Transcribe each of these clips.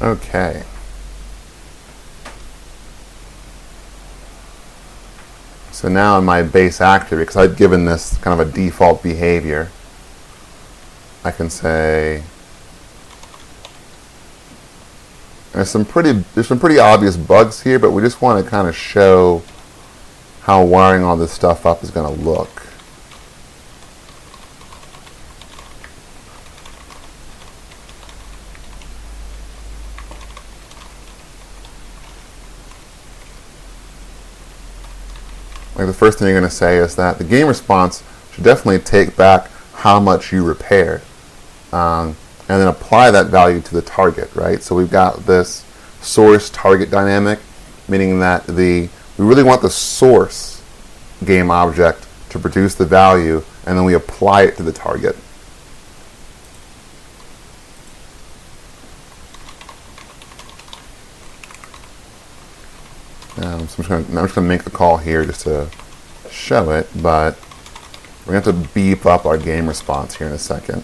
Okay. So now in my base actor, because I've given this kind of a default behavior, I can say there's some pretty obvious bugs here, but we just want to kind of show how wiring all this stuff up is going to look. Like the first thing you're going to say is that the game response should definitely take back how much you repaired, and then apply that value to the target, right? So we've got this source target dynamic, meaning that we really want the source game object to produce the value, and then we apply it to the target. So I'm just going to make the call here just to show it, but we're going to have to beef up our game response here in a second.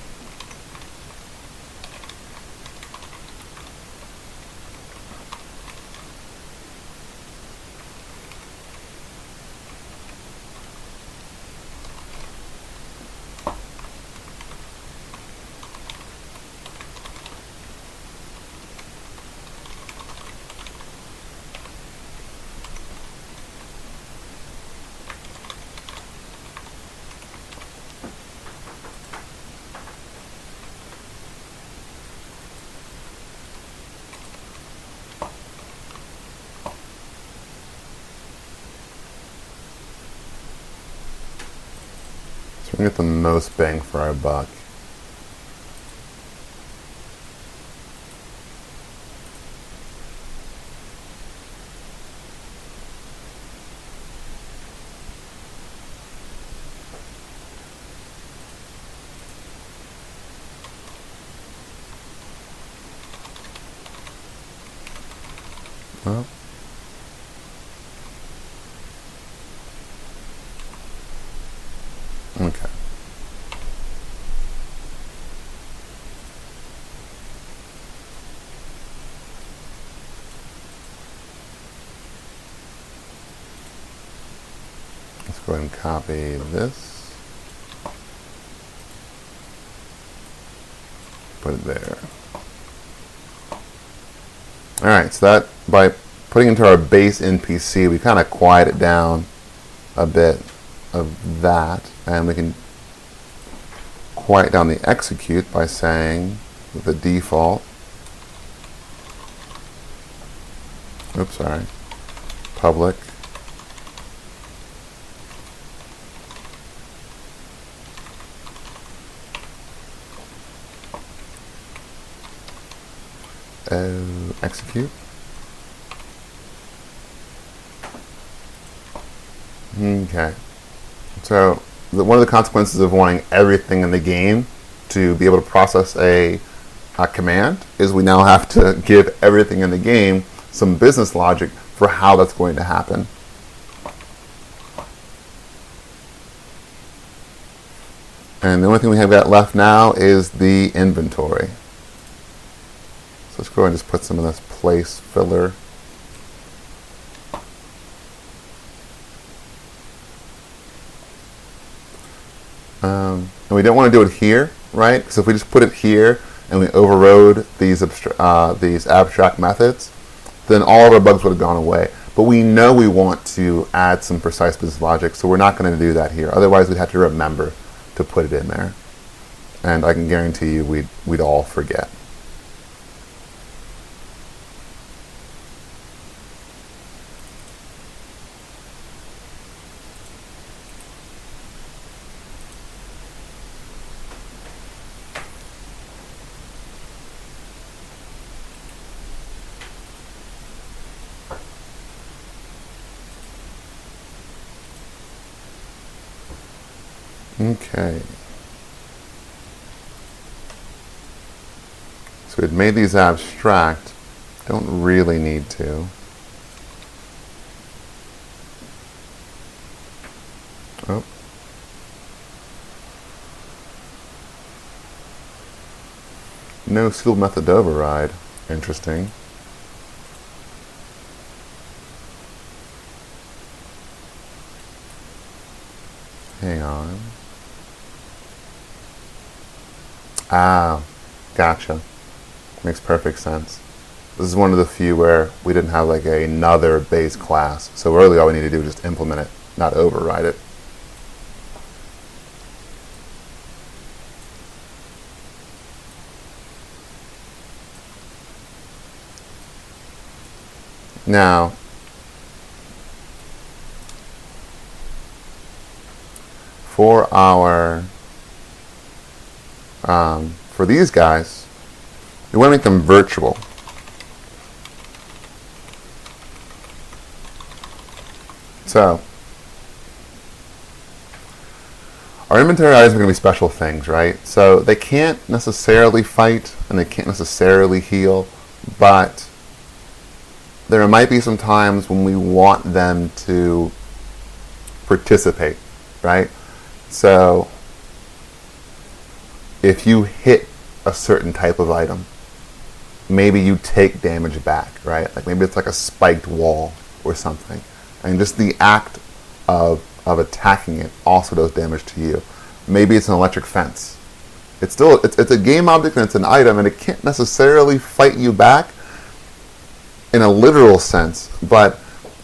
So we're going to get the most bang for our buck. Well, okay. Let's go ahead and copy this. Put it there. Alright, so that, by putting into our base NPC, we kind of quiet it down a bit of that, and we can quiet down the execute by saying with the default, public execute. Okay. So one of the consequences of wanting everything in the game to be able to process a command is we now have to give everything in the game some business logic for how that's going to happen. And the only thing we have got left now is the inventory. So let's go ahead and just put some of this place filler. And we don't want to do it here, right? Because if we just put it here and we overrode these abstract methods, then all of our bugs would have gone away. But we know we want to add some precise business logic, so we're not going to do that here. Otherwise, we'd have to remember to put it in there. And I can guarantee you we'd all forget. Okay. So we've made these abstract. Don't really need to. Oh. No sealed method override. Interesting. Hang on. Ah, gotcha. Makes perfect sense. This is one of the few where we didn't have like another base class. So really all we need to do is just implement it, not override it. Now, for our for these guys, we want to make them virtual. So, our inventory items are going to be special things, right? So they can't necessarily fight and they can't necessarily heal, but there might be some times when we want them to participate, right? So if you hit a certain type of item, maybe you take damage back, right? Like maybe it's like a spiked wall or something. And just the act of attacking it also does damage to you. Maybe it's an electric fence. It's a game object and it's an item and it can't necessarily fight you back in a literal sense, but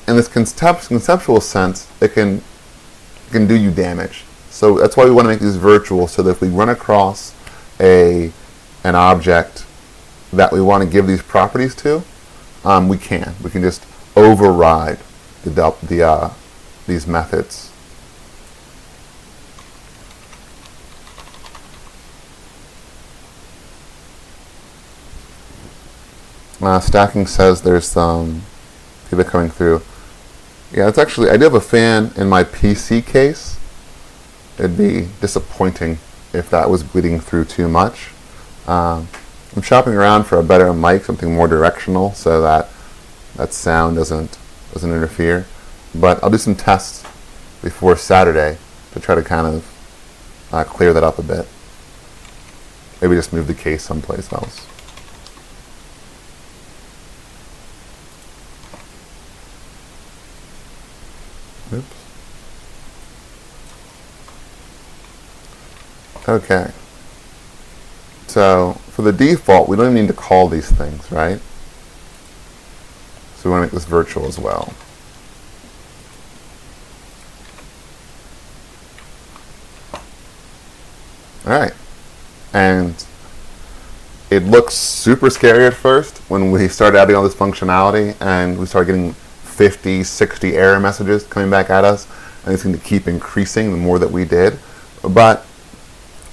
in this conceptual sense, it can do you damage. So that's why we want to make these virtual, so that if we run across an object that we want to give these properties to, we can just override these methods. Stacking says there's some people coming through. Yeah, it's actually, I do have a fan in my PC case. It'd be disappointing if that was bleeding through too much. I'm shopping around for a better mic, something more directional, so that sound doesn't interfere. But I'll do some tests before Saturday to try to kind of clear that up a bit. Maybe just move the case someplace else. Oops. Okay. So for the default, we don't even need to call these things, right? So we want to make this virtual as well. All right. And it looks super scary at first when we started adding all this functionality and we started getting 50, 60 error messages coming back at us, and it's going to keep increasing the more that we did. But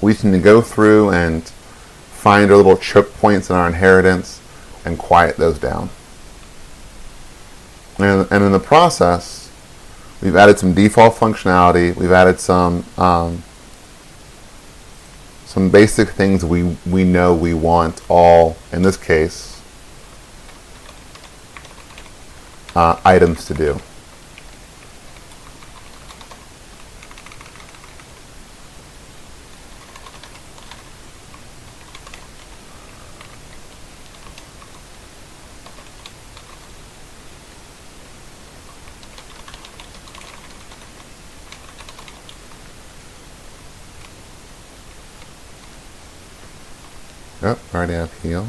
we can go through and find our little choke points in our inheritance and quiet those down. And in the process, we've added some default functionality. We've added some basic things we know we want, all, in this case, items to do. Yep, already have heal.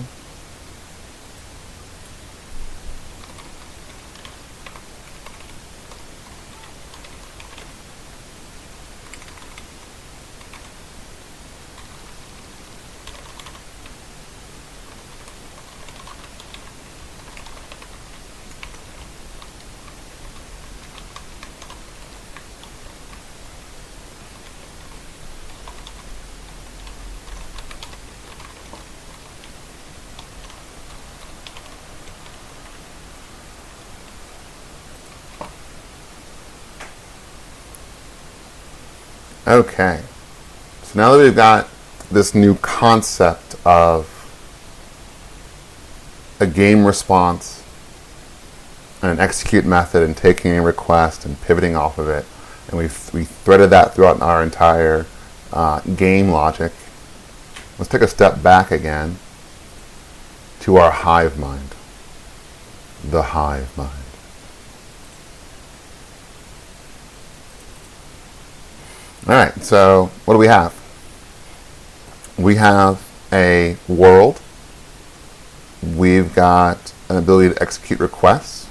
Okay, so now that we've got this new concept of a game response and an execute method and taking a request and pivoting off of it, and we threaded that throughout our entire game logic, let's take a step back again to our hive mind. The hive mind. All right, so what do we have? We have a world. We've got an ability to execute requests.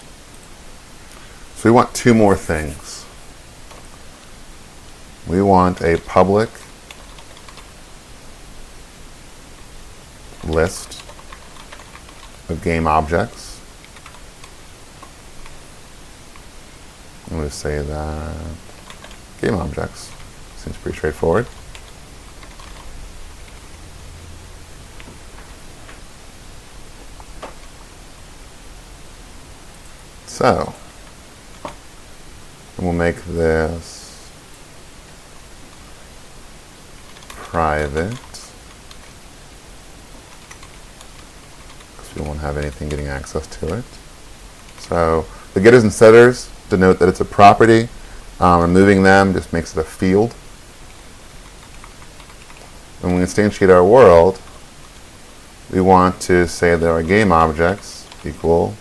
So we want two more things. We want a public list of game objects. I'm going to say that game objects. Seems pretty straightforward. So, and we'll make this private because we won't have anything getting access to it. So the getters and setters denote that it's a property. Removing them just makes it a field. When we instantiate our world, we want to say that our game objects equal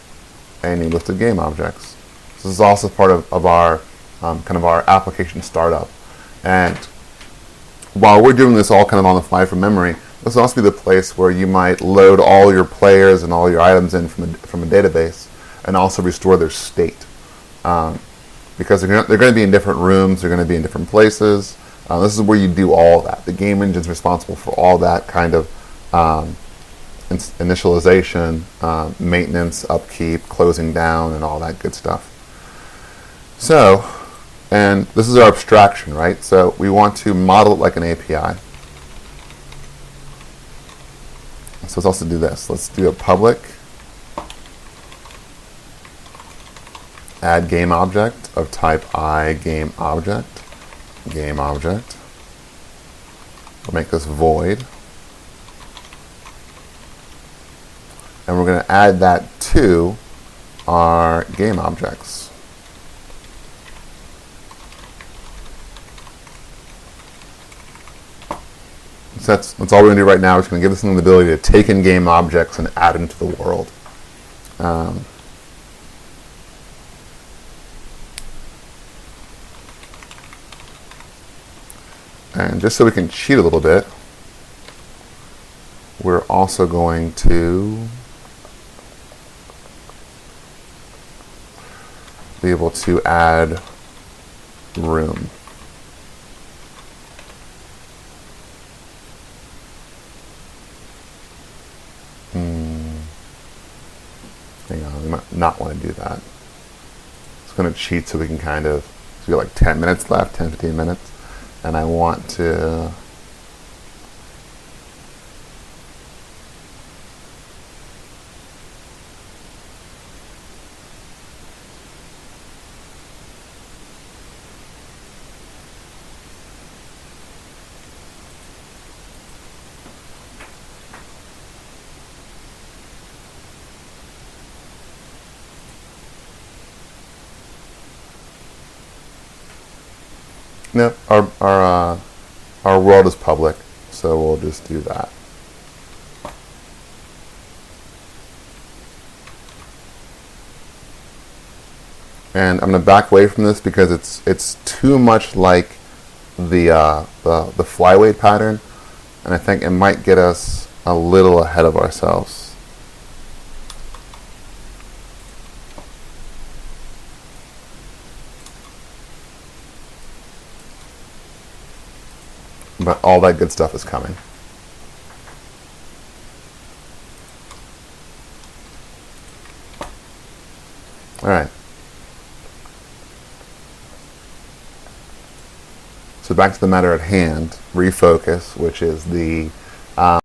a new list of game objects. This is also part of our kind of our application startup. And while we're doing this all kind of on the fly from memory, this will also be the place where you might load all your players and all your items in from a database and also restore their state. Because they're going to be in different rooms, they're going to be in different places. This is where you do all that. The game engine is responsible for all that kind of initialization, maintenance, upkeep, closing down, and all that good stuff. So, and this is our abstraction, right? So we want to model it like an API. So let's also do this. Let's do a public add game object of type iGame object. Game object. We'll make this void. And we're going to add that to our game objects. So that's all we're going to do right now. We're just going to give this thing the ability to take in game objects and add them to the world. And just so we can cheat a little bit, we're also going to be able to add room. Hang on, we might not want to do that. It's going to cheat so we can kind of, so we got like 10 minutes left, 10, 15 minutes. And I want to no, our world is public, so we'll just do that. And I'm going to back away from this because it's too much like the flyweight pattern, and I think it might get us a little ahead of ourselves. But all that good stuff is coming. All right. So back to the matter at hand, refocus, which is the